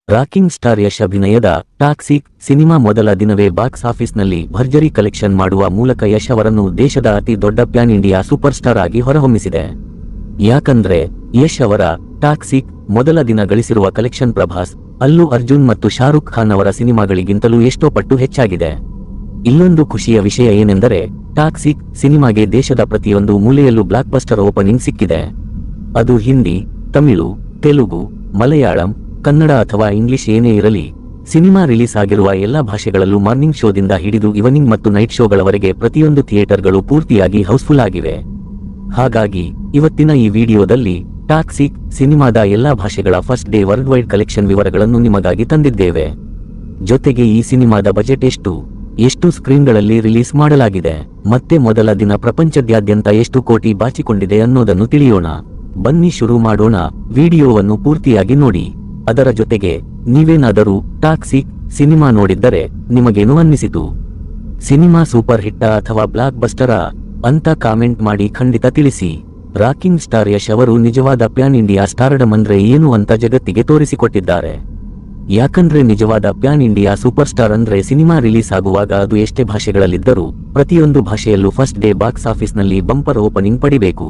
Rocking star Yash ಅಭಿನಯದ toxic cinema ಮೊದಲ ದಿನವೇ ಬಾಕ್ಸ್ ಆಫೀಸ್ನಲ್ಲಿ ಭರ್ಜರಿ ಕಲೆಕ್ಷನ್ ಮಾಡುವ ಮೂಲಕ ಯಶ್ ಅವರನ್ನು ದೇಶದ ಅತಿ ದೊಡ್ಡ ಪ್ಯಾನ್ ಇಂಡಿಯಾ ಸೂಪರ್ ಸ್ಟಾರ್ ಆಗಿ ಹೊರಹೊಮ್ಮಿಸಿದೆ. ಯಾಕಂದ್ರೆ ಯಶ್ ಅವರ ಟಾಕ್ಸಿಕ್ ಮೊದಲ ದಿನ ಗಳಿಸಿರುವ ಕಲೆಕ್ಷನ್ ಪ್ರಭಾಸ್, ಅಲ್ಲು ಅರ್ಜುನ್ ಮತ್ತು ಶಾರುಖ್ ಖಾನ್ ಅವರ ಸಿನಿಮಾಗಳಿಗಿಂತಲೂ ಎಷ್ಟೋ ಪಟ್ಟು ಹೆಚ್ಚಾಗಿದೆ. ಇಲ್ಲೊಂದು ಖುಷಿಯ ವಿಷಯ ಏನೆಂದರೆ ಟಾಕ್ಸಿಕ್ ಸಿನಿಮಾಗೆ ದೇಶದ ಪ್ರತಿಯೊಂದು ಮೂಲೆಯಲ್ಲೂ ಬ್ಲಾಕ್ ಬಸ್ಟರ್ ಓಪನಿಂಗ್ ಸಿಕ್ಕಿದೆ. ಅದು ಹಿಂದಿ, ತಮಿಳು, ತೆಲುಗು, ಮಲಯಾಳಂ, ಕನ್ನಡ ಅಥವಾ ಇಂಗ್ಲಿಷ್ ಏನೇ ಇರಲಿ, ಸಿನಿಮಾ ರಿಲೀಸ್ ಆಗಿರುವ ಎಲ್ಲಾ ಭಾಷೆಗಳಲ್ಲೂ ಮಾರ್ನಿಂಗ್ ಶೋದಿಂದ ಹಿಡಿದು ಈವನಿಂಗ್ ಮತ್ತು ನೈಟ್ ಶೋಗಳವರೆಗೆ ಪ್ರತಿಯೊಂದು ಥಿಯೇಟರ್ಗಳು ಪೂರ್ತಿಯಾಗಿ ಹೌಸ್ಫುಲ್ ಆಗಿವೆ. ಹಾಗಾಗಿ ಇವತ್ತಿನ ಈ ವಿಡಿಯೋದಲ್ಲಿ ಟಾಕ್ಸಿಕ್ ಸಿನಿಮಾದ ಎಲ್ಲಾ ಭಾಷೆಗಳ first day world wide collection ವಿವರಗಳನ್ನು ನಿಮಗಾಗಿ ತಂದಿದ್ದೇವೆ. ಜೊತೆಗೆ ಈ ಸಿನಿಮಾದ ಬಜೆಟ್ ಎಷ್ಟು ಸ್ಕ್ರೀನ್ಗಳಲ್ಲಿ ರಿಲೀಸ್ ಮಾಡಲಾಗಿದೆ, ಮತ್ತೆ ಮೊದಲ ದಿನ ಪ್ರಪಂಚದಾದ್ಯಂತ ಎಷ್ಟು ಕೋಟಿ ಬಾಚಿಕೊಂಡಿದೆ ಅನ್ನೋದನ್ನು ತಿಳಿಯೋಣ. ಬನ್ನಿ ಶುರು ಮಾಡೋಣ. ವಿಡಿಯೋವನ್ನು ಪೂರ್ತಿಯಾಗಿ ನೋಡಿ. ಅದರ ಜೊತೆಗೆ ನೀವೇನಾದರೂ ಟಾಕ್ಸಿಕ್ ಸಿನಿಮಾ ನೋಡಿದ್ದರೆ ನಿಮಗೇನು ಅನ್ನಿಸಿತು? ಸಿನಿಮಾ ಸೂಪರ್ ಹಿಟ್ಟಾ ಅಥವಾ ಬ್ಲಾಕ್ ಬಸ್ಟರಾ ಅಂತ ಕಾಮೆಂಟ್ ಮಾಡಿ ಖಂಡಿತ ತಿಳಿಸಿ. ರಾಕಿಂಗ್ ಸ್ಟಾರ್ ಯಶ್ ಅವರು ನಿಜವಾದ ಪ್ಯಾನ್ ಇಂಡಿಯಾ ಸ್ಟಾರ್ಡಮ್ ಅಂದ್ರೆ ಏನು ಅಂತ ಜಗತ್ತಿಗೆ ತೋರಿಸಿಕೊಟ್ಟಿದ್ದಾರೆ. ಯಾಕಂದ್ರೆ ನಿಜವಾದ ಪ್ಯಾನ್ ಇಂಡಿಯಾ ಸೂಪರ್ ಸ್ಟಾರ್ ಅಂದ್ರೆ ಸಿನಿಮಾ ರಿಲೀಸ್ ಆಗುವಾಗ ಅದು ಎಷ್ಟೇ ಭಾಷೆಗಳಲ್ಲಿದ್ದರೂ ಪ್ರತಿಯೊಂದು ಭಾಷೆಯಲ್ಲೂ ಫಸ್ಟ್ ಡೇ ಬಾಕ್ಸ್ ಆಫೀಸ್ನಲ್ಲಿ ಬಂಪರ್ ಓಪನಿಂಗ್ ಪಡಿಬೇಕು.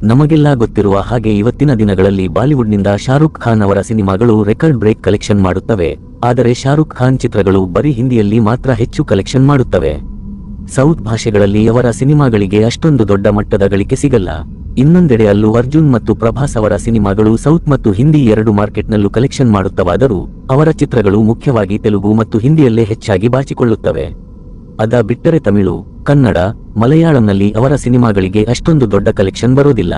ನಮಗೆಲ್ಲ ಗೊತ್ತಿರುವ ಹಾಗೆ ಇವತ್ತಿನ ದಿನಗಳಲ್ಲಿ ಬಾಲಿವುಡ್ನಿಂದ ಶಾರುಖ್ ಖಾನ್ ಅವರ ಸಿನಿಮಾಗಳು ರೆಕಾರ್ಡ್ ಬ್ರೇಕ್ ಕಲೆಕ್ಷನ್ ಮಾಡುತ್ತವೆ. ಆದರೆ ಶಾರುಖ್ ಖಾನ್ ಚಿತ್ರಗಳು ಬರೀ ಹಿಂದಿಯಲ್ಲಿ ಮಾತ್ರ ಹೆಚ್ಚು ಕಲೆಕ್ಷನ್ ಮಾಡುತ್ತವೆ. ಸೌತ್ ಭಾಷೆಗಳಲ್ಲಿ ಅವರ ಸಿನಿಮಾಗಳಿಗೆ ಅಷ್ಟೊಂದು ದೊಡ್ಡ ಮಟ್ಟದ ಗಳಿಕೆ ಸಿಗಲ್ಲ. ಇನ್ನೊಂದೆಡೆ ಅಲ್ಲು ಅರ್ಜುನ್ ಮತ್ತು ಪ್ರಭಾಸ್ ಅವರ ಸಿನಿಮಾಗಳು ಸೌತ್ ಮತ್ತು ಹಿಂದಿ ಎರಡು ಮಾರ್ಕೆಟ್ನಲ್ಲೂ ಕಲೆಕ್ಷನ್ ಮಾಡುತ್ತವಾದರೂ ಅವರ ಚಿತ್ರಗಳು ಮುಖ್ಯವಾಗಿ ತೆಲುಗು ಮತ್ತು ಹಿಂದಿಯಲ್ಲೇ ಹೆಚ್ಚಾಗಿ ಬಾಚಿಕೊಳ್ಳುತ್ತವೆ. ಅದ ಬಿಟ್ಟರೆ ತಮಿಳು, ಕನ್ನಡ, ಮಲಯಾಳಂನಲ್ಲಿ ಅವರ ಸಿನಿಮಾಗಳಿಗೆ ಅಷ್ಟೊಂದು ದೊಡ್ಡ ಕಲೆಕ್ಷನ್ ಬರೋದಿಲ್ಲ.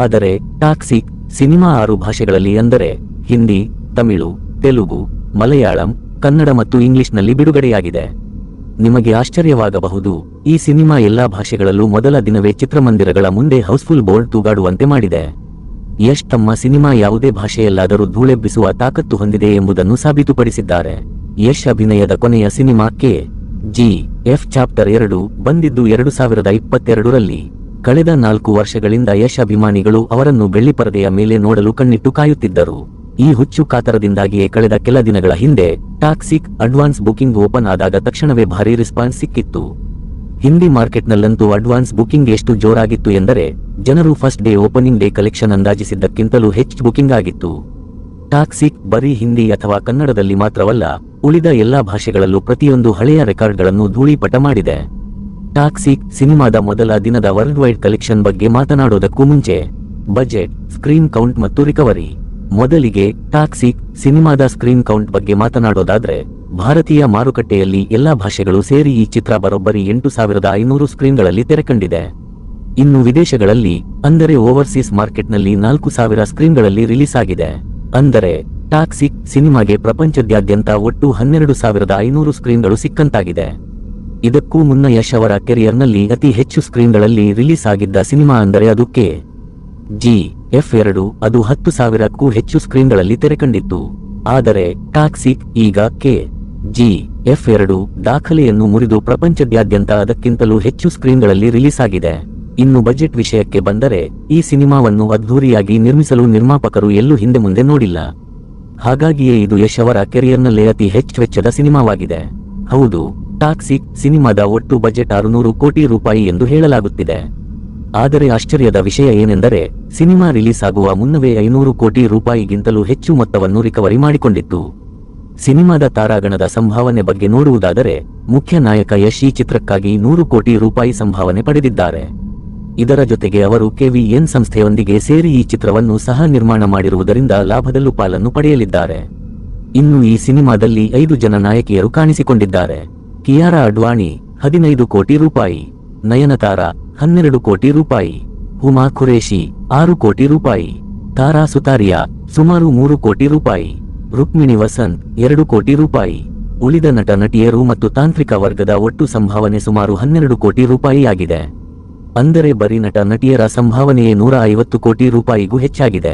ಆದರೆ ಟಾಕ್ಸಿಕ್ ಸಿನಿಮಾ 6 ಭಾಷೆಗಳಲ್ಲಿ ಅಂದರೆ ಹಿಂದಿ, ತಮಿಳು, ತೆಲುಗು, ಮಲಯಾಳಂ, ಕನ್ನಡ ಮತ್ತು ಇಂಗ್ಲಿಷ್ನಲ್ಲಿ ಬಿಡುಗಡೆಯಾಗಿದೆ. ನಿಮಗೆ ಆಶ್ಚರ್ಯವಾಗಬಹುದು, ಈ ಸಿನಿಮಾ ಎಲ್ಲಾ ಭಾಷೆಗಳಲ್ಲೂ ಮೊದಲ ದಿನವೇ ಚಿತ್ರಮಂದಿರಗಳ ಮುಂದೆ ಹೌಸ್ಫುಲ್ ಬೋರ್ಡ್ ತೂಗಾಡುವಂತೆ ಮಾಡಿದೆ. ಯಶ್ ತಮ್ಮ ಸಿನಿಮಾ ಯಾವುದೇ ಭಾಷೆಯಲ್ಲಾದರೂ ಧೂಳೆಬ್ಬಿಸುವ ತಾಕತ್ತು ಹೊಂದಿದೆ ಎಂಬುದನ್ನು ಸಾಬೀತುಪಡಿಸಿದ್ದಾರೆ. ಯಶ್ ಅಭಿನಯದ ಕೊನೆಯ ಸಿನಿಮಾ KGF ಚಾಪ್ಟರ್ 2 ಬಂದಿದ್ದು 2022ರಲ್ಲಿ. ಕಳೆದ 4 ವರ್ಷಗಳಿಂದ ಯಶ್ ಅಭಿಮಾನಿಗಳು ಅವರನ್ನು ಬೆಳ್ಳಿಪರದೆಯ ಮೇಲೆ ನೋಡಲು ಕಣ್ಣಿಟ್ಟು ಕಾಯುತ್ತಿದ್ದರು. ಈ ಹುಚ್ಚು ಕಾತರದಿಂದಾಗಿಯೇ ಕಳೆದ ಕೆಲ ದಿನಗಳ ಹಿಂದೆ ಟಾಕ್ಸಿಕ್ ಅಡ್ವಾನ್ಸ್ ಬುಕಿಂಗ್ ಓಪನ್ ಆದಾಗ ತಕ್ಷಣವೇ ಭಾರೀ ರೆಸ್ಪಾನ್ಸ್ ಸಿಕ್ಕಿತ್ತು. ಹಿಂದಿ ಮಾರ್ಕೆಟ್ನಲ್ಲಂತೂ ಅಡ್ವಾನ್ಸ್ ಬುಕಿಂಗ್ ಎಷ್ಟು ಜೋರಾಗಿತ್ತು ಎಂದರೆ ಜನರು first day opening day collection ಅಂದಾಜಿಸಿದ್ದಕ್ಕಿಂತಲೂ ಹೆಚ್ಚು ಬುಕಿಂಗ್ ಆಗಿತ್ತು. ಟಾಕ್ಸಿಕ್ ಬರೀ ಹಿಂದಿ ಅಥವಾ ಕನ್ನಡದಲ್ಲಿ ಮಾತ್ರವಲ್ಲ, ಉಳಿದ ಎಲ್ಲಾ ಭಾಷೆಗಳಲ್ಲೂ ಪ್ರತಿಯೊಂದು ಹಳೆಯ ರೆಕಾರ್ಡ್ಗಳನ್ನು ಧೂಳೀಪಟ ಮಾಡಿದೆ. ಟಾಕ್ಸಿಕ್ ಸಿನಿಮಾದ ಮೊದಲ ದಿನದ ವರ್ಲ್ಡ್ ವೈಡ್ ಕಲೆಕ್ಷನ್ ಬಗ್ಗೆ ಮಾತನಾಡೋದಕ್ಕೂ ಮುಂಚೆ ಬಜೆಟ್, ಸ್ಕ್ರೀನ್ ಕೌಂಟ್ ಮತ್ತು ರಿಕವರಿ. ಮೊದಲಿಗೆ ಟಾಕ್ಸಿಕ್ ಸಿನಿಮಾದ ಸ್ಕ್ರೀನ್ ಕೌಂಟ್ ಬಗ್ಗೆ ಮಾತನಾಡೋದಾದ್ರೆ ಭಾರತೀಯ ಮಾರುಕಟ್ಟೆಯಲ್ಲಿ ಎಲ್ಲಾ ಭಾಷೆಗಳು ಸೇರಿ ಈ ಚಿತ್ರ ಬರೋಬ್ಬರಿ 8500 ಸ್ಕ್ರೀನ್ಗಳಲ್ಲಿ ತೆರೆಕಂಡಿದೆ. ಇನ್ನು ವಿದೇಶಗಳಲ್ಲಿ ಅಂದರೆ ಓವರ್ಸೀಸ್ ಮಾರ್ಕೆಟ್ನಲ್ಲಿ 4000 ಸ್ಕ್ರೀನ್ಗಳಲ್ಲಿ ರಿಲೀಸ್ ಆಗಿದೆ. ಅಂದರೆ ಟಾಕ್ಸಿಕ್ ಸಿನಿಮಾಗೆ ಪ್ರಪಂಚದಾದ್ಯಂತ ಒಟ್ಟು 12500 ಸ್ಕ್ರೀನ್ಗಳು ಸಿಕ್ಕಂತಾಗಿದೆ. ಇದಕ್ಕೂ ಮುನ್ನ ಯಶ್ ಅವರ ಕೆರಿಯರ್ನಲ್ಲಿ ಅತಿ ಹೆಚ್ಚು ಸ್ಕ್ರೀನ್ಗಳಲ್ಲಿ ರಿಲೀಸ್ ಆಗಿದ್ದ ಸಿನಿಮಾ ಅಂದರೆ ಅದು KGF 2, ಅದು 10,000ಕ್ಕೂ ಹೆಚ್ಚು ಸ್ಕ್ರೀನ್ಗಳಲ್ಲಿ ತೆರೆಕಂಡಿತ್ತು. ಆದರೆ ಟಾಕ್ಸಿಕ್ ಈಗ KGF 2 ದಾಖಲೆಯನ್ನು ಮುರಿದು ಪ್ರಪಂಚದಾದ್ಯಂತ ಅದಕ್ಕಿಂತಲೂ ಹೆಚ್ಚು ಸ್ಕ್ರೀನ್ಗಳಲ್ಲಿ ರಿಲೀಸ್ ಆಗಿದೆ. ಇನ್ನು ಬಜೆಟ್ ವಿಷಯಕ್ಕೆ ಬಂದರೆ ಈ ಸಿನಿಮಾವನ್ನು ಅದ್ಧೂರಿಯಾಗಿ ನಿರ್ಮಿಸಲು ನಿರ್ಮಾಪಕರು ಎಲ್ಲೂ ಹಿಂದೆ ಮುಂದೆ ನೋಡಿಲ್ಲ. ಹಾಗಾಗಿಯೇ ಇದು ಯಶ್ ಅವರ ಕೆರಿಯರ್ನಲ್ಲೇ ಅತಿ ಹೆಚ್ಚು ವೆಚ್ಚದ ಸಿನಿಮಾವಾಗಿದೆ. ಹೌದು, ಟಾಕ್ಸಿಕ್ ಸಿನಿಮಾದ ಒಟ್ಟು ಬಜೆಟ್ 600 ಕೋಟಿ ರೂಪಾಯಿ ಎಂದು ಹೇಳಲಾಗುತ್ತಿದೆ. ಆದರೆ ಆಶ್ಚರ್ಯದ ವಿಷಯ ಏನೆಂದರೆ ಸಿನಿಮಾ ರಿಲೀಸ್ ಆಗುವ ಮುನ್ನವೇ 500 ಕೋಟಿ ರೂಪಾಯಿಗಿಂತಲೂ ಹೆಚ್ಚು ಮೊತ್ತವನ್ನು ರಿಕವರಿ ಮಾಡಿಕೊಂಡಿತ್ತು. ಸಿನಿಮಾದ ತಾರಾಗಣದ ಸಂಭಾವನೆ ಬಗ್ಗೆ ನೋಡುವುದಾದರೆ ಮುಖ್ಯ ನಾಯಕ ಯಶ್ ಈ ಚಿತ್ರಕ್ಕಾಗಿ 100 ಕೋಟಿ ರೂಪಾಯಿ ಸಂಭಾವನೆ ಪಡೆದಿದ್ದಾರೆ. ಇದರ ಜೊತೆಗೆ ಅವರು KVN ಸಂಸ್ಥೆಯೊಂದಿಗೆ ಸೇರಿ ಈ ಚಿತ್ರವನ್ನು ಸಹ ನಿರ್ಮಾಣ ಮಾಡಿರುವುದರಿಂದ ಲಾಭದಲ್ಲೂ ಪಾಲನ್ನು ಪಡೆಯಲಿದ್ದಾರೆ. ಇನ್ನು ಈ ಸಿನಿಮಾದಲ್ಲಿ 5 ಜನ ನಾಯಕಿಯರು ಕಾಣಿಸಿಕೊಂಡಿದ್ದಾರೆ. ಕಿಯಾರಾ ಅಡ್ವಾಣಿ 15 ಕೋಟಿ ರೂಪಾಯಿ, ನಯನತಾರಾ 12 ಕೋಟಿ ರೂಪಾಯಿ, ಹುಮಾ ಖುರೇಶಿ 6 ಕೋಟಿ ರೂಪಾಯಿ, ತಾರಾ ಸುತಾರಿಯಾ ಸುಮಾರು 3 ಕೋಟಿ ರೂಪಾಯಿ, ರುಕ್ಮಿಣಿ ವಸಂತ್ 2 ಕೋಟಿ ರೂಪಾಯಿ. ಉಳಿದ ನಟ ನಟಿಯರು ಮತ್ತು ತಾಂತ್ರಿಕ ವರ್ಗದ ಒಟ್ಟು ಸಂಭಾವನೆ ಸುಮಾರು 12 ಕೋಟಿ ರೂಪಾಯಿ ಆಗಿದೆ. ಅಂದರೆ ಬರೀ ನಟ ನಟಿಯರ ಸಂಭಾವನೆಯೇ 150 ಕೋಟಿ ರೂಪಾಯಿಗೂ ಹೆಚ್ಚಾಗಿದೆ.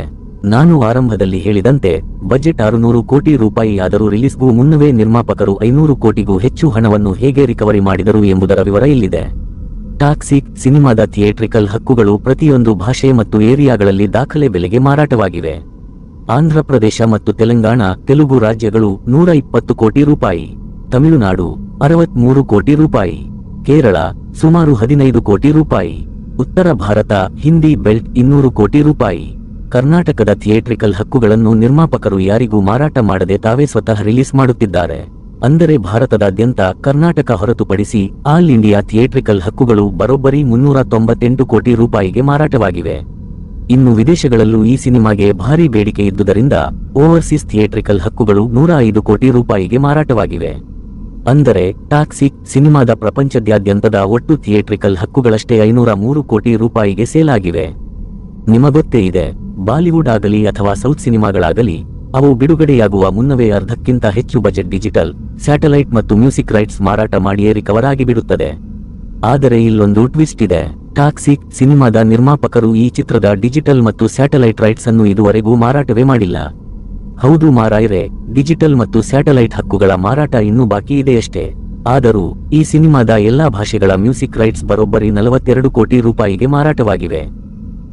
ನಾನು ಆರಂಭದಲ್ಲಿ ಹೇಳಿದಂತೆ ಬಜೆಟ್ 600 ಕೋಟಿ ರೂಪಾಯಿ ಆದರೂ ರಿಲೀಸ್ಗೂ ಮುನ್ನವೇ ನಿರ್ಮಾಪಕರು 500 ಕೋಟಿಗೂ ಹೆಚ್ಚು ಹಣವನ್ನು ಹೇಗೆ ರಿಕವರಿ ಮಾಡಿದರು ಎಂಬುದರ ವಿವರ ಇಲ್ಲಿದೆ. ಟಾಕ್ಸಿಕ್ ಸಿನಿಮಾದ ಥಿಯೇಟ್ರಿಕಲ್ ಹಕ್ಕುಗಳು ಪ್ರತಿಯೊಂದು ಭಾಷೆ ಮತ್ತು ಏರಿಯಾಗಳಲ್ಲಿ ದಾಖಲೆ ಬೆಲೆಗೆ ಮಾರಾಟವಾಗಿವೆ. ಆಂಧ್ರಪ್ರದೇಶ ಮತ್ತು ತೆಲಂಗಾಣ ತೆಲುಗು ರಾಜ್ಯಗಳು 120 ಕೋಟಿ ರೂಪಾಯಿ, ತಮಿಳುನಾಡು 63 ಕೋಟಿ ರೂಪಾಯಿ, ಕೇರಳ ಸುಮಾರು 15 ಕೋಟಿ ರೂಪಾಯಿ, ಉತ್ತರ ಭಾರತ ಹಿಂದಿ ಬೆಲ್ಟ್ 200 ಕೋಟಿ ರೂಪಾಯಿ. ಕರ್ನಾಟಕದ ಥಿಯೇಟ್ರಿಕಲ್ ಹಕ್ಕುಗಳನ್ನು ನಿರ್ಮಾಪಕರು ಯಾರಿಗೂ ಮಾರಾಟ ಮಾಡದೆ ತಾವೇ ಸ್ವತಃ ರಿಲೀಸ್ ಮಾಡುತ್ತಿದ್ದಾರೆ. ಅಂದರೆ ಭಾರತದಾದ್ಯಂತ ಕರ್ನಾಟಕ ಹೊರತುಪಡಿಸಿ ಆಲ್ ಇಂಡಿಯಾ ಥಿಯೇಟ್ರಿಕಲ್ ಹಕ್ಕುಗಳು ಬರೋಬ್ಬರಿ 398 ಕೋಟಿ ರೂಪಾಯಿಗೆ ಮಾರಾಟವಾಗಿವೆ. ಇನ್ನು ವಿದೇಶಗಳಲ್ಲೂ ಈ ಸಿನಿಮಾಗೆ ಭಾರೀ ಬೇಡಿಕೆ ಇದ್ದುದರಿಂದ ಓವರ್ಸೀಸ್ ಥಿಯೇಟ್ರಿಕಲ್ ಹಕ್ಕುಗಳು 105 ಕೋಟಿ ರೂಪಾಯಿಗೆ ಮಾರಾಟವಾಗಿವೆ. ಅಂದರೆ ಟಾಕ್ಸಿಕ್ ಸಿನಿಮಾದ ಪ್ರಪಂಚದಾದ್ಯಂತದ ಒಟ್ಟು ಥಿಯೇಟ್ರಿಕಲ್ ಹಕ್ಕುಗಳಷ್ಟೇ 503 ಕೋಟಿ ರೂಪಾಯಿಗೆ ಸೇಲ್ ಆಗಿವೆ. ನಿಮಗೊತ್ತೇ ಇದೆ, ಬಾಲಿವುಡ್ ಆಗಲಿ ಅಥವಾ ಸೌತ್ ಸಿನಿಮಾಗಳಾಗಲಿ ಅವು ಬಿಡುಗಡೆಯಾಗುವ ಮುನ್ನವೇ ಅರ್ಧಕ್ಕಿಂತ ಹೆಚ್ಚು ಬಜೆಟ್ ಡಿಜಿಟಲ್, ಸ್ಯಾಟಲೈಟ್ ಮತ್ತು ಮ್ಯೂಸಿಕ್ ರೈಟ್ಸ್ ಮಾರಾಟ ಮಾಡಿಯೇ ರಿಕವರ್ ಆಗಿಬಿಡುತ್ತದೆ. ಆದರೆ ಇಲ್ಲೊಂದು ಟ್ವಿಸ್ಟ್ ಇದೆ. ಟಾಕ್ಸಿಕ್ ಸಿನಿಮಾದ ನಿರ್ಮಾಪಕರು ಈ ಚಿತ್ರದ ಡಿಜಿಟಲ್ ಮತ್ತು ಸ್ಯಾಟಲೈಟ್ ರೈಟ್ಸ್ ಅನ್ನು ಇದುವರೆಗೂ ಮಾರಾಟವೇ ಮಾಡಿಲ್ಲ. ಹೌದು ಮಾರಾಯ್ರೆ, ಡಿಜಿಟಲ್ ಮತ್ತು ಸ್ಯಾಟಲೈಟ್ ಹಕ್ಕುಗಳ ಮಾರಾಟ ಇನ್ನೂ ಬಾಕಿ ಇದೆಯಷ್ಟೇ. ಆದರೂ ಈ ಸಿನಿಮಾದ ಎಲ್ಲಾ ಭಾಷೆಗಳ ಮ್ಯೂಸಿಕ್ ರೈಟ್ಸ್ ಬರೋಬ್ಬರಿ 42 ಕೋಟಿ ರೂಪಾಯಿಗೆ ಮಾರಾಟವಾಗಿವೆ.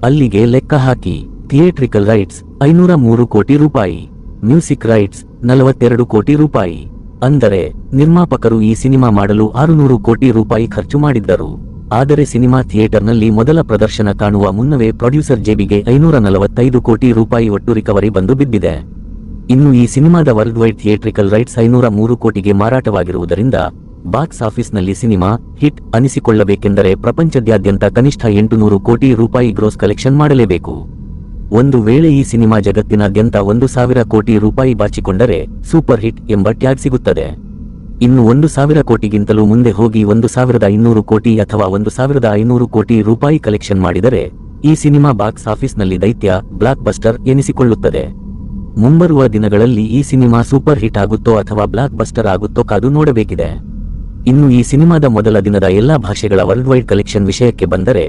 ಅಲ್ಲಿಗೆ ಲೆಕ್ಕ ಹಾಕಿ, ಥಿಯೇಟ್ರಿಕಲ್ ರೈಟ್ಸ್ 503 ಕೋಟಿ ರೂಪಾಯಿ, ಮ್ಯೂಸಿಕ್ ರೈಟ್ಸ್ 42 ಕೋಟಿ ರೂಪಾಯಿ. ಅಂದರೆ ನಿರ್ಮಾಪಕರು ಈ ಸಿನಿಮಾ ಮಾಡಲು 600 ಕೋಟಿ ರೂಪಾಯಿ ಖರ್ಚು ಮಾಡಿದ್ದರು. ಆದರೆ ಸಿನಿಮಾ ಥಿಯೇಟರ್ನಲ್ಲಿ ಮೊದಲ ಪ್ರದರ್ಶನ ಕಾಣುವ ಮುನ್ನವೇ ಪ್ರೊಡ್ಯೂಸರ್ ಜೇಬಿಗೆ 545 ಕೋಟಿ ರೂಪಾಯಿ ಒಟ್ಟು ರಿಕವರಿ ಬಂದು ಬಿದ್ದಿದೆ. ಇನ್ನು ಈ ಸಿನಿಮಾದ ವರ್ಲ್ಡ್ ವೈಡ್ ಥಿಯೇಟ್ರಿಕಲ್ ರೈಟ್ಸ್ 503 ಕೋಟಿಗೆ ಮಾರಾಟವಾಗಿರುವುದರಿಂದ ಬಾಕ್ಸ್ ಆಫೀಸ್ನಲ್ಲಿ ಸಿನಿಮಾ ಹಿಟ್ ಅನಿಸಿಕೊಳ್ಳಬೇಕೆಂದರೆ ಪ್ರಪಂಚದಾದ್ಯಂತ ಕನಿಷ್ಠ 800 ಕೋಟಿ ರೂಪಾಯಿ ಗ್ರೋಸ್ ಕಲೆಕ್ಷನ್ ಮಾಡಲೇಬೇಕು. ಒಂದು ವೇಳೆ ಈ ಸಿನಿಮಾ ಜಗತ್ತಿನಾದ್ಯಂತ 1,000 ಕೋಟಿ ರೂಪಾಯಿ ಬಾಚಿಕೊಂಡರೆ ಸೂಪರ್ ಹಿಟ್ ಎಂಬ ಟ್ಯಾಗ್ ಸಿಗುತ್ತದೆ. ಇನ್ನು 1,000 ಕೋಟಿಗಿಂತಲೂ ಮುಂದೆ ಹೋಗಿ 1,200 ಕೋಟಿ ಅಥವಾ 1,500 ಕೋಟಿ ರೂಪಾಯಿ ಕಲೆಕ್ಷನ್ ಮಾಡಿದರೆ ಈ ಸಿನಿಮಾ ಬಾಕ್ಸ್ ಆಫೀಸ್ನಲ್ಲಿ ದೈತ್ಯ ಬ್ಲಾಕ್ ಬಸ್ಟರ್ ಎನಿಸಿಕೊಳ್ಳುತ್ತದೆ. ಮುಂಬರುವ ದಿನಗಳಲ್ಲಿ ಈ ಸಿನಿಮಾ ಸೂಪರ್ ಹಿಟ್ ಆಗುತ್ತೋ ಅಥವಾ ಬ್ಲಾಕ್ ಬಸ್ಟರ್ ಆಗುತ್ತೋ ಕಾದು ನೋಡಬೇಕಿದೆ. ಇನ್ನು ಈ ಸಿನಿಮಾದ ಮೊದಲ ದಿನದ ಎಲ್ಲಾ ಭಾಷೆಗಳ ವರ್ಲ್ಡ್ ವೈಡ್ ಕಲೆಕ್ಷನ್ ವಿಷಯಕ್ಕೆ ಬಂದರೆ,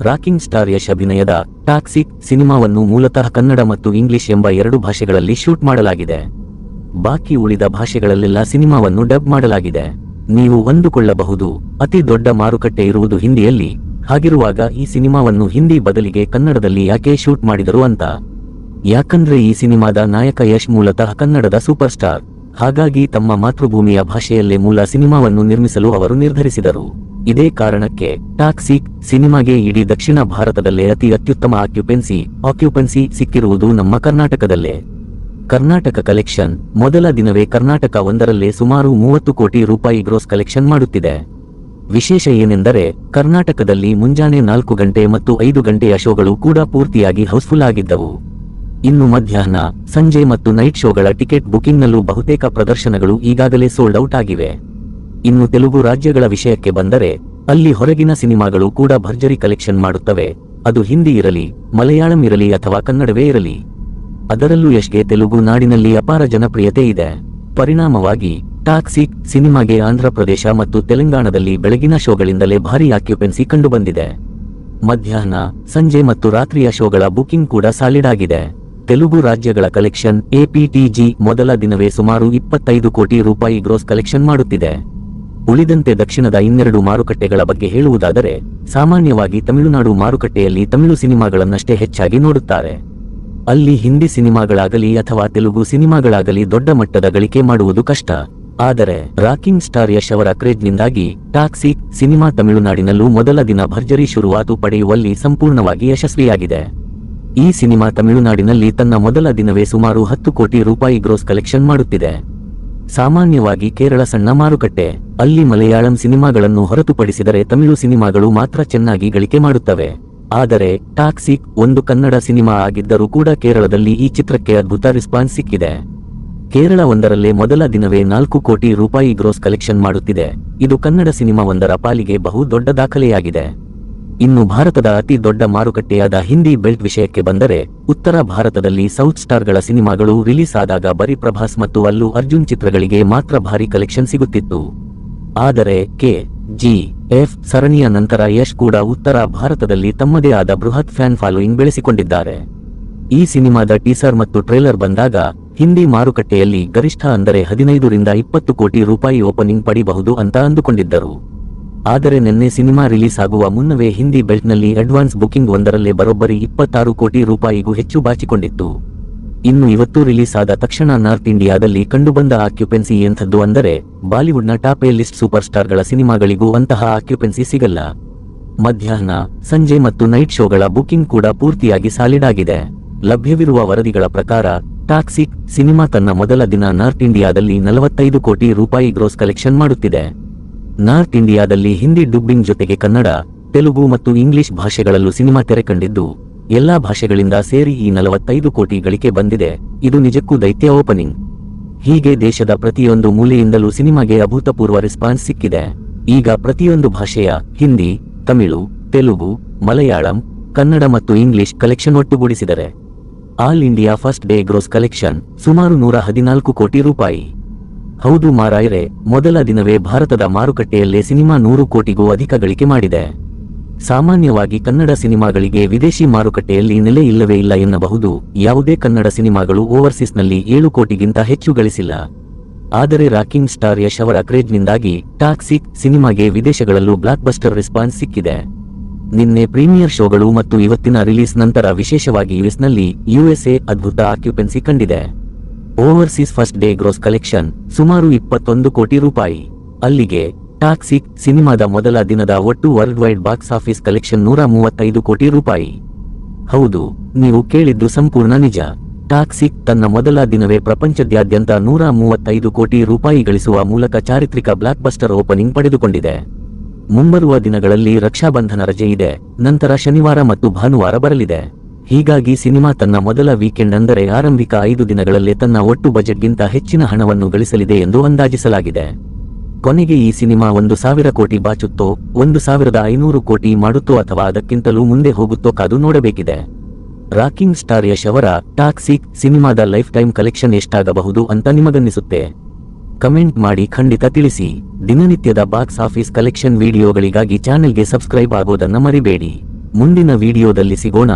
ರಾಕಿಂಗ್ ಸ್ಟಾರ್ ಯಶ್ ಅಭಿನಯದ ಟಾಕ್ಸಿಕ್ ಸಿನಿಮಾವನ್ನು ಮೂಲತಃ ಕನ್ನಡ ಮತ್ತು ಇಂಗ್ಲಿಷ್ ಎಂಬ 2 ಭಾಷೆಗಳಲ್ಲಿ ಶೂಟ್ ಮಾಡಲಾಗಿದೆ. ಬಾಕಿ ಉಳಿದ ಭಾಷೆಗಳಲ್ಲೆಲ್ಲ ಸಿನಿಮಾವನ್ನು ಡಬ್ ಮಾಡಲಾಗಿದೆ. ನೀವು ಅಂದುಕೊಳ್ಳಬಹುದು, ಅತಿ ದೊಡ್ಡ ಮಾರುಕಟ್ಟೆ ಇರುವುದು ಹಿಂದಿಯಲ್ಲಿ, ಹಾಗಿರುವಾಗ ಈ ಸಿನಿಮಾವನ್ನು ಹಿಂದಿ ಬದಲಿಗೆ ಕನ್ನಡದಲ್ಲಿ ಯಾಕೆ ಶೂಟ್ ಮಾಡಿದರು ಅಂತ. ಯಾಕಂದ್ರೆ ಈ ಸಿನಿಮಾದ ನಾಯಕ ಯಶ್ ಮೂಲತಃ ಕನ್ನಡದ ಸೂಪರ್ ಸ್ಟಾರ್. ಹಾಗಾಗಿ ತಮ್ಮ ಮಾತೃಭೂಮಿಯ ಭಾಷೆಯಲ್ಲೇ ಮೂಲ ಸಿನಿಮಾವನ್ನು ನಿರ್ಮಿಸಲು ಅವರು ನಿರ್ಧರಿಸಿದರು. ಇದೇ ಕಾರಣಕ್ಕೆ ಟಾಕ್ಸಿಕ್ ಸಿನಿಮಾಗೆ ಇಡೀ ದಕ್ಷಿಣ ಭಾರತದಲ್ಲೇ ಅತಿ ಅತ್ಯುತ್ತಮ ಆಕ್ಯುಪೆನ್ಸಿ ಸಿಕ್ಕಿರುವುದು ನಮ್ಮ ಕರ್ನಾಟಕದಲ್ಲೇ. ಕರ್ನಾಟಕ ಕಲೆಕ್ಷನ್ ಮೊದಲ ದಿನವೇ ಕರ್ನಾಟಕ ಒಂದರಲ್ಲೇ ಸುಮಾರು 30 ಕೋಟಿ ರೂಪಾಯಿ ಗ್ರೋಸ್ ಕಲೆಕ್ಷನ್ ಮಾಡುತ್ತಿದೆ. ವಿಶೇಷ ಏನೆಂದರೆ ಕರ್ನಾಟಕದಲ್ಲಿ ಮುಂಜಾನೆ 4 ಗಂಟೆ ಮತ್ತು 5 ಗಂಟೆಯ ಶೋಗಳು ಕೂಡ ಪೂರ್ತಿಯಾಗಿ ಹೌಸ್ಫುಲ್ ಆಗಿದ್ದವು. ಇನ್ನು ಮಧ್ಯಾಹ್ನ, ಸಂಜೆ ಮತ್ತು ನೈಟ್ ಶೋಗಳ ಟಿಕೆಟ್ ಬುಕಿಂಗ್ನಲ್ಲೂ ಬಹುತೇಕ ಪ್ರದರ್ಶನಗಳು ಈಗಾಗಲೇ ಸೋಲ್ಡ್ ಔಟ್ ಆಗಿವೆ. ಇನ್ನು ತೆಲುಗು ರಾಜ್ಯಗಳ ವಿಷಯಕ್ಕೆ ಬಂದರೆ ಅಲ್ಲಿ ಹೊರಗಿನ ಸಿನಿಮಾಗಳು ಕೂಡ ಭರ್ಜರಿ ಕಲೆಕ್ಷನ್ ಮಾಡುತ್ತವೆ. ಅದು ಹಿಂದಿ ಇರಲಿ, ಮಲಯಾಳಂ ಇರಲಿ ಅಥವಾ ಕನ್ನಡವೇ ಇರಲಿ. ಅದರಲ್ಲೂ ಯಶ್ಗೆ ತೆಲುಗು ನಾಡಿನಲ್ಲಿ ಅಪಾರ ಜನಪ್ರಿಯತೆ ಇದೆ. ಪರಿಣಾಮವಾಗಿ ಟಾಕ್ಸಿಕ್ ಸಿನಿಮಾಗೆ ಆಂಧ್ರಪ್ರದೇಶ ಮತ್ತು ತೆಲಂಗಾಣದಲ್ಲಿ ಬೆಳಗಿನ ಶೋಗಳಿಂದಲೇ ಭಾರೀ ಆಕ್ಯುಪೆನ್ಸಿ ಕಂಡುಬಂದಿದೆ. ಮಧ್ಯಾಹ್ನ, ಸಂಜೆ ಮತ್ತು ರಾತ್ರಿಯ ಶೋಗಳ ಬುಕಿಂಗ್ ಕೂಡ ಸಾಲಿಡ್ ಆಗಿದೆ. ತೆಲುಗು ರಾಜ್ಯಗಳ ಕಲೆಕ್ಷನ್ ಎಪಿಟಿಜಿ ಮೊದಲ ದಿನವೇ ಸುಮಾರು 25 ಕೋಟಿ ರೂಪಾಯಿ ಗ್ರೋಸ್ ಕಲೆಕ್ಷನ್ ಮಾಡುತ್ತಿದೆ. ಉಳಿದಂತೆ ದಕ್ಷಿಣದ 12 ಮಾರುಕಟ್ಟೆಗಳ ಬಗ್ಗೆ ಹೇಳುವುದಾದರೆ, ಸಾಮಾನ್ಯವಾಗಿ ತಮಿಳುನಾಡು ಮಾರುಕಟ್ಟೆಯಲ್ಲಿ ತಮಿಳು ಸಿನಿಮಾಗಳನ್ನಷ್ಟೇ ಹೆಚ್ಚಾಗಿ ನೋಡುತ್ತಾರೆ. ಅಲ್ಲಿ ಹಿಂದಿ ಸಿನಿಮಾಗಳಾಗಲಿ ಅಥವಾ ತೆಲುಗು ಸಿನಿಮಾಗಳಾಗಲಿ ದೊಡ್ಡ ಮಟ್ಟದ ಗಳಿಕೆ ಮಾಡುವುದು ಕಷ್ಟ. ಆದರೆ ರಾಕಿಂಗ್ ಸ್ಟಾರ್ ಯಶ್ ಅವರ ಕ್ರೇಜ್ನಿಂದಾಗಿ ಟಾಕ್ಸಿಕ್ ಸಿನಿಮಾ ತಮಿಳುನಾಡಿನಲ್ಲೂ ಮೊದಲ ದಿನ ಭರ್ಜರಿ ಶುರುವಾತು ಪಡೆಯುವಲ್ಲಿ ಸಂಪೂರ್ಣವಾಗಿ ಯಶಸ್ವಿಯಾಗಿದೆ. ಈ ಸಿನಿಮಾ ತಮಿಳುನಾಡಿನಲ್ಲಿ ತನ್ನ ಮೊದಲ ದಿನವೇ ಸುಮಾರು 10 ಕೋಟಿ ರೂಪಾಯಿ ಗ್ರೋಸ್ ಕಲೆಕ್ಷನ್ ಮಾಡುತ್ತಿದೆ. ಸಾಮಾನ್ಯವಾಗಿ ಕೇರಳ ಸಣ್ಣ ಮಾರುಕಟ್ಟೆ, ಅಲ್ಲಿ ಮಲಯಾಳಂ ಸಿನಿಮಾಗಳನ್ನು ಹೊರತುಪಡಿಸಿದರೆ ತಮಿಳು ಸಿನಿಮಾಗಳು ಮಾತ್ರ ಚೆನ್ನಾಗಿ ಗಳಿಕೆ ಮಾಡುತ್ತವೆ. ಆದರೆ ಟಾಕ್ಸಿಕ್ ಒಂದು ಕನ್ನಡ ಸಿನಿಮಾ ಆಗಿದ್ದರೂ ಕೂಡ ಕೇರಳದಲ್ಲಿ ಈ ಚಿತ್ರಕ್ಕೆ ಅದ್ಭುತ ರೆಸ್ಪಾನ್ಸ್ ಸಿಕ್ಕಿದೆ. ಕೇರಳ ಒಂದರಲ್ಲೇ ಮೊದಲ ದಿನವೇ 4 ಕೋಟಿ ರೂಪಾಯಿ ಗ್ರೋಸ್ ಕಲೆಕ್ಷನ್ ಮಾಡುತ್ತಿದೆ. ಇದು ಕನ್ನಡ ಸಿನಿಮಾ ಒಂದರ ಪಾಲಿಗೆ ಬಹು ದೊಡ್ಡ ದಾಖಲೆಯಾಗಿದೆ. ಇನ್ನು ಭಾರತದ ಅತಿ ದೊಡ್ಡ ಮಾರುಕಟ್ಟೆಯಾದ ಹಿಂದಿ ಬೆಲ್ಟ್ ವಿಷಯಕ್ಕೆ ಬಂದರೆ, ಉತ್ತರ ಭಾರತದಲ್ಲಿ ಸೌತ್ ಸ್ಟಾರ್ಗಳ ಸಿನಿಮಾಗಳು ರಿಲೀಸ್ ಆದಾಗ ಬರೀ ಪ್ರಭಾಸ್ ಮತ್ತು ಅಲ್ಲು ಅರ್ಜುನ್ ಚಿತ್ರಗಳಿಗೆ ಮಾತ್ರ ಭಾರಿ ಕಲೆಕ್ಷನ್ ಸಿಗುತ್ತಿತ್ತು. ಆದರೆ KGF ಸರಣಿಯ ನಂತರ ಯಶ್ ಕೂಡ ಉತ್ತರ ಭಾರತದಲ್ಲಿ ತಮ್ಮದೇ ಆದ ಬೃಹತ್ ಫ್ಯಾನ್ ಫಾಲೋಯಿಂಗ್ ಬೆಳೆಸಿಕೊಂಡಿದ್ದಾರೆ. ಈ ಸಿನಿಮಾದ ಟೀಸರ್ ಮತ್ತು ಟ್ರೇಲರ್ ಬಂದಾಗ ಹಿಂದಿ ಮಾರುಕಟ್ಟೆಯಲ್ಲಿ ಗರಿಷ್ಠ ಅಂದರೆ 15 ರಿಂದ 20 ಕೋಟಿ ರೂಪಾಯಿ ಓಪನಿಂಗ್ ಪಡಿಬಹುದು ಅಂತ ಅಂದುಕೊಂಡಿದ್ದರು. ಆದರೆ ನಿನ್ನೆ ಸಿನಿಮಾ ರಿಲೀಸ್ ಆಗುವ ಮುನ್ನವೇ ಹಿಂದಿ ಬೆಲ್ಟ್ನಲ್ಲಿ ಅಡ್ವಾನ್ಸ್ ಬುಕಿಂಗ್ ಒಂದರಲ್ಲೇ ಬರೋಬ್ಬರಿ 26 ಕೋಟಿ ರೂಪಾಯಿಗೂ ಹೆಚ್ಚು ಬಾಚಿಕೊಂಡಿತ್ತು. ಇನ್ನು ಇವತ್ತು ರಿಲೀಸ್ ಆದ ತಕ್ಷಣ ನಾರ್ತ್ ಇಂಡಿಯಾದಲ್ಲಿ ಕಂಡುಬಂದ ಆಕ್ಯುಪೆನ್ಸಿ ಎಂಥದ್ದು ಅಂದರೆ ಬಾಲಿವುಡ್ನ ಟಾಪ್ ಎ ಲಿಸ್ಟ್ ಸೂಪರ್ ಸ್ಟಾರ್ಗಳ ಸಿನಿಮಾಗಳಿಗೂ ಅಂತಹ ಆಕ್ಯುಪೆನ್ಸಿ ಸಿಗಲ್ಲ. ಮಧ್ಯಾಹ್ನ, ಸಂಜೆ ಮತ್ತು ನೈಟ್ ಶೋಗಳ ಬುಕಿಂಗ್ ಕೂಡ ಪೂರ್ತಿಯಾಗಿ ಸಾಲಿಡ್ ಆಗಿದೆ. ಲಭ್ಯವಿರುವ ವರದಿಗಳ ಪ್ರಕಾರ ಟಾಕ್ಸಿಕ್ ಸಿನಿಮಾ ತನ್ನ ಮೊದಲ ದಿನ ನಾರ್ತ್ ಇಂಡಿಯಾದಲ್ಲಿ 45 ಕೋಟಿ ರೂಪಾಯಿ ಗ್ರೋಸ್ ಕಲೆಕ್ಷನ್ ಮಾಡುತ್ತಿದೆ. ನಾರ್ತ್ ಇಂಡಿಯಾದಲ್ಲಿ ಹಿಂದಿ ಡುಬ್ಬಿಂಗ್ ಜೊತೆಗೆ ಕನ್ನಡ, ತೆಲುಗು ಮತ್ತು ಇಂಗ್ಲಿಷ್ ಭಾಷೆಗಳಲ್ಲೂ ಸಿನಿಮಾ ತೆರೆಕಂಡಿದ್ದು ಎಲ್ಲಾ ಭಾಷೆಗಳಿಂದ ಸೇರಿ ಈ 45 ಕೋಟಿ ಗಳಿಕೆ ಬಂದಿದೆ. ಇದು ನಿಜಕ್ಕೂ ದೈತ್ಯ ಓಪನಿಂಗ್. ಹೀಗೆ ದೇಶದ ಪ್ರತಿಯೊಂದು ಮೂಲೆಯಿಂದಲೂ ಸಿನಿಮಾಗೆ ಅಭೂತಪೂರ್ವ ರೆಸ್ಪಾನ್ಸ್ ಸಿಕ್ಕಿದೆ. ಈಗ ಪ್ರತಿಯೊಂದು ಭಾಷೆಯ ಹಿಂದಿ, ತಮಿಳು, ತೆಲುಗು, ಮಲಯಾಳಂ, ಕನ್ನಡ ಮತ್ತು ಇಂಗ್ಲಿಷ್ ಕಲೆಕ್ಷನ್ ಒಟ್ಟುಗೂಡಿಸಿದರೆ all India first day gross collection ಸುಮಾರು 114 ಕೋಟಿ ರೂಪಾಯಿ. ಹೌದು ಮಾರಾಯರೆ, ಮೊದಲ ದಿನವೇ ಭಾರತದ ಮಾರುಕಟ್ಟೆಯಲ್ಲೇ ಸಿನಿಮಾ 100 ಕೋಟಿಗೂ ಅಧಿಕ ಗಳಿಕೆ ಮಾಡಿದೆ. ಸಾಮಾನ್ಯವಾಗಿ ಕನ್ನಡ ಸಿನಿಮಾಗಳಿಗೆ ವಿದೇಶಿ ಮಾರುಕಟ್ಟೆಯಲ್ಲಿ ನೆಲೆ ಇಲ್ಲವೇ ಇಲ್ಲ ಎನ್ನಬಹುದು. ಯಾವುದೇ ಕನ್ನಡ ಸಿನಿಮಾಗಳು ಓವರ್ಸೀಸ್ನಲ್ಲಿ 7 ಕೋಟಿಗಿಂತ ಹೆಚ್ಚು ಗಳಿಸಿಲ್ಲ. ಆದರೆ ರಾಕಿಂಗ್ ಸ್ಟಾರ್ ಯಶ್ ಅವರ ಕ್ರೇಜ್ನಿಂದಾಗಿ ಟಾಕ್ಸಿಕ್ ಸಿನಿಮಾಗೆ ವಿದೇಶಗಳಲ್ಲೂ ಬ್ಲಾಕ್ ಬಸ್ಟರ್ ರೆಸ್ಪಾನ್ಸ್ ಸಿಕ್ಕಿದೆ. ನಿನ್ನೆ ಪ್ರೀಮಿಯರ್ ಶೋಗಳು ಮತ್ತು ಇವತ್ತಿನ ರಿಲೀಸ್ ನಂತರ ವಿಶೇಷವಾಗಿ ಯುಎಸ್ನಲ್ಲಿ ಯುಎಸ್ಎ ಅದ್ಭುತ ಆಕ್ಯುಪೆನ್ಸಿ ಕಂಡಿದೆ. Overseas first day gross collection ಸುಮಾರು 21 ಕೋಟಿ ರೂಪಾಯಿ. ಅಲ್ಲಿಗೆ ಟಾಕ್ಸಿಕ್ ಸಿನಿಮಾದ ಮೊದಲ ದಿನದ ಒಟ್ಟು world wide box office collection 135 ಕೋಟಿ ರೂಪಾಯಿ. ಹೌದು, ನೀವು ಕೇಳಿದ್ದು ಸಂಪೂರ್ಣ ನಿಜ. ಟಾಕ್ಸಿಕ್ ತನ್ನ ಮೊದಲ ದಿನವೇ ಪ್ರಪಂಚದಾದ್ಯಂತ 135 ಕೋಟಿ ರೂಪಾಯಿ ಗಳಿಸುವ ಮೂಲಕ ಚಾರಿತ್ರಿಕ ಬ್ಲಾಕ್ ಬಸ್ಟರ್ ಓಪನಿಂಗ್ ಪಡೆದುಕೊಂಡಿದೆ. ಮುಂಬರುವ ದಿನಗಳಲ್ಲಿ ರಕ್ಷಾಬಂಧನ ರಜೆ ಇದೆ. ನಂತರ ಶನಿವಾರ ಮತ್ತು ಭಾನುವಾರ ಬರಲಿದೆ. ಹೀಗಾಗಿ ಸಿನಿಮಾ ತನ್ನ ಮೊದಲ ವೀಕೆಂಡ್ ಅಂದರೆ ಆರಂಭಿಕ 5 ದಿನಗಳಲ್ಲೇ ತನ್ನ ಒಟ್ಟು ಬಜೆಟ್ಗಿಂತ ಹೆಚ್ಚಿನ ಹಣವನ್ನು ಗಳಿಸಲಿದೆ ಎಂದು ಅಂದಾಜಿಸಲಾಗಿದೆ. ಕೊನೆಗೆ ಈ ಸಿನಿಮಾ 1,000 ಕೋಟಿ ಬಾಚುತ್ತೋ, 1,500 ಕೋಟಿ ಮಾಡುತ್ತೋ ಅಥವಾ ಅದಕ್ಕಿಂತಲೂ ಮುಂದೆ ಹೋಗುತ್ತೋ ಕಾದು ನೋಡಬೇಕಿದೆ. ರಾಕಿಂಗ್ ಸ್ಟಾರ್ ಯಶ್ ಅವರ ಟಾಕ್ಸಿಕ್ ಸಿನಿಮಾದ ಲೈಫ್ ಟೈಮ್ ಕಲೆಕ್ಷನ್ ಎಷ್ಟಾಗಬಹುದು ಅಂತ ನಿಮಗನ್ನಿಸುತ್ತೆ? ಕಮೆಂಟ್ ಮಾಡಿ ಖಂಡಿತ ತಿಳಿಸಿ. ದಿನನಿತ್ಯದ ಬಾಕ್ಸ್ ಆಫೀಸ್ ಕಲೆಕ್ಷನ್ ವಿಡಿಯೋಗಳಿಗಾಗಿ ಚಾನೆಲ್ಗೆ ಸಬ್ಸ್ಕ್ರೈಬ್ ಆಗೋದನ್ನ ಮರಿಬೇಡಿ. ಮುಂದಿನ ವಿಡಿಯೋದಲ್ಲಿ ಸಿಗೋಣ.